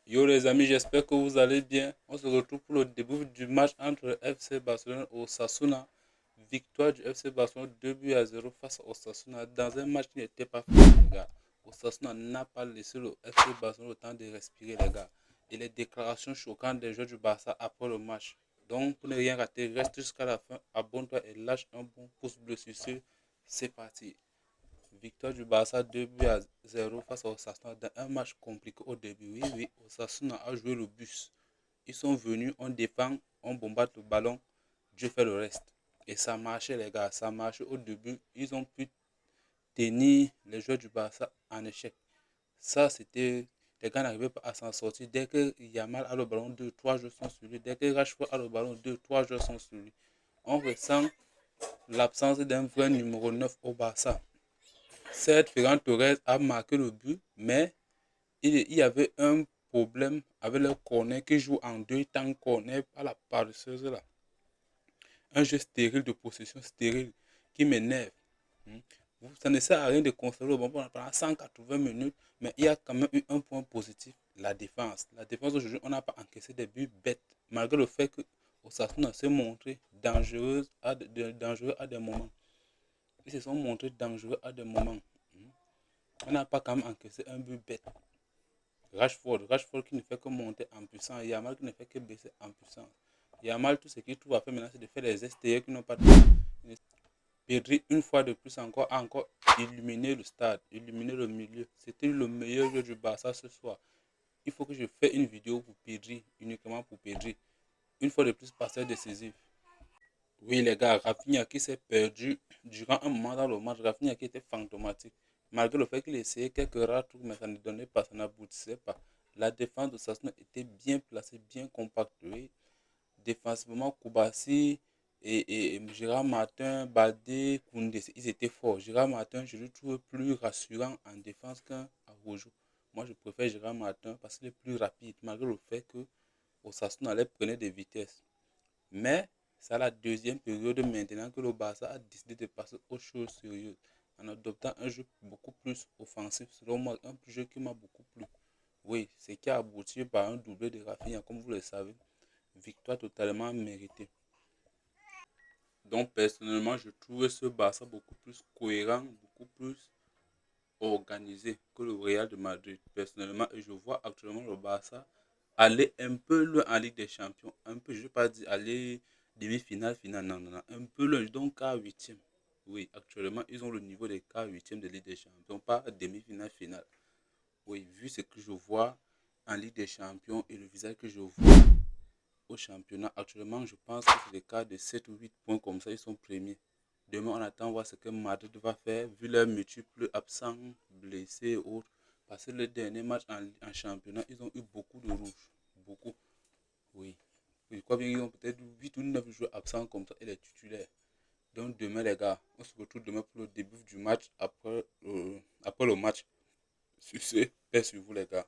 Yo les amis, j'espère que vous allez bien. On se retrouve pour le début du match entre FC Barcelone et Osasuna. Victoire du FC Barcelone 2 buts à 0 face à Osasuna dans un match qui n'était pas facile, les gars. Osasuna n'a pas laissé le FC Barcelone le temps de respirer, les gars. Et les déclarations choquantes des joueurs du Barça après le match. Donc, pour ne rien rater, reste jusqu'à la fin, abonne-toi et lâche un bon pouce bleu sur ce. C'est parti. Victoire du Barça 2 buts à 0 face à Osasuna dans un match compliqué au début. Oui, oui, Osasuna a joué le bus. Ils sont venus, on défend, on bombarde le ballon, Dieu fait le reste. Et ça marchait, les gars, ça marchait au début. Ils ont pu tenir les joueurs du Barça en échec. Ça, c'était. Les gars n'arrivaient pas à s'en sortir. Dès que Yamal a le ballon, deux, trois joueurs sont sur lui. Dès que Rashford a le ballon, deux, trois joueurs sont sur lui. On ressent l'absence d'un vrai numéro 9 au Barça. Certes, Ferran Torres a marqué le but, mais il y avait un problème avec le corner qui joue en deux temps corner à la paresseuse là. Un jeu stérile de possession stérile qui m'énerve. Hmm. Ça ne sert à rien de conserver le bon pendant 180 minutes, mais il y a quand même eu un point positif, la défense. La défense aujourd'hui, on n'a pas encaissé des buts bêtes, malgré le fait que Osasuna s'est montré dangereux à des moments. Ils se sont montrés dangereux à des moments. Hmm. On n'a pas quand même encaissé un but bête. Rashford qui ne fait que monter en puissance. Yamal qui ne fait que baisser en puissance. Yamal, tout ce qu'il trouve à faire maintenant, c'est de faire des extérieurs qui n'ont pas de. Pedri, une fois de plus encore, a encore illuminé le stade, illuminé le milieu. C'était le meilleur jeu du Barça ce soir. Il faut que je fasse une vidéo pour Pedri, uniquement pour Pedri. Une fois de plus, passeur décisif. Oui, les gars, Rafinha qui s'est perdu durant un moment dans le match. Rafinha qui était fantomatique. Malgré le fait qu'il essayait quelques rares trucs, mais ça ne donnait pas, ça n'aboutissait pas. La défense de Sassuolo était bien placée, bien compacte. Oui. Défensivement, Koubassi et Gérard Martin, Baldé, Koundé, ils étaient forts. Gérard Martin, je le trouve plus rassurant en défense qu'un Araujo. Moi, je préfère Gérard Martin parce qu'il est plus rapide, malgré le fait que Osasuna allait prendre des vitesses. Mais c'est à la deuxième période maintenant que le Barça a décidé de passer aux choses sérieuses en adoptant un jeu beaucoup plus offensif. Selon moi, un jeu qui m'a beaucoup plu. Oui, c'est qui a abouti par un doublé de Rafinha, comme vous le savez. Victoire totalement méritée. Donc personnellement, je trouve ce Barça beaucoup plus cohérent, beaucoup plus organisé que le Real de Madrid. Personnellement, et je vois actuellement le Barça aller un peu loin en Ligue des Champions. Un peu, je ne vais pas dire aller demi-finale, finale, non, non, non. Un peu loin, donc quart huitième. Oui, actuellement, ils ont le niveau des quarts huitièmes de Ligue des Champions, pas demi-finale, finale. Oui, vu ce que je vois en Ligue des Champions et le visage que je vois au championnat, actuellement, je pense que c'est des cas de 7 ou 8 points comme ça, ils sont premiers. Demain, on attend voir ce que Madrid va faire, vu leurs multiples absents, blessés et autres. Parce que le dernier match en championnat, ils ont eu beaucoup de rouges. Beaucoup, oui. Je crois bien qu'ils ont peut-être 8 ou 9 joueurs absents comme ça et les titulaires. Donc demain, les gars, on se retrouve demain pour le début du match après le match. Sur ce, paix sur vous, les gars.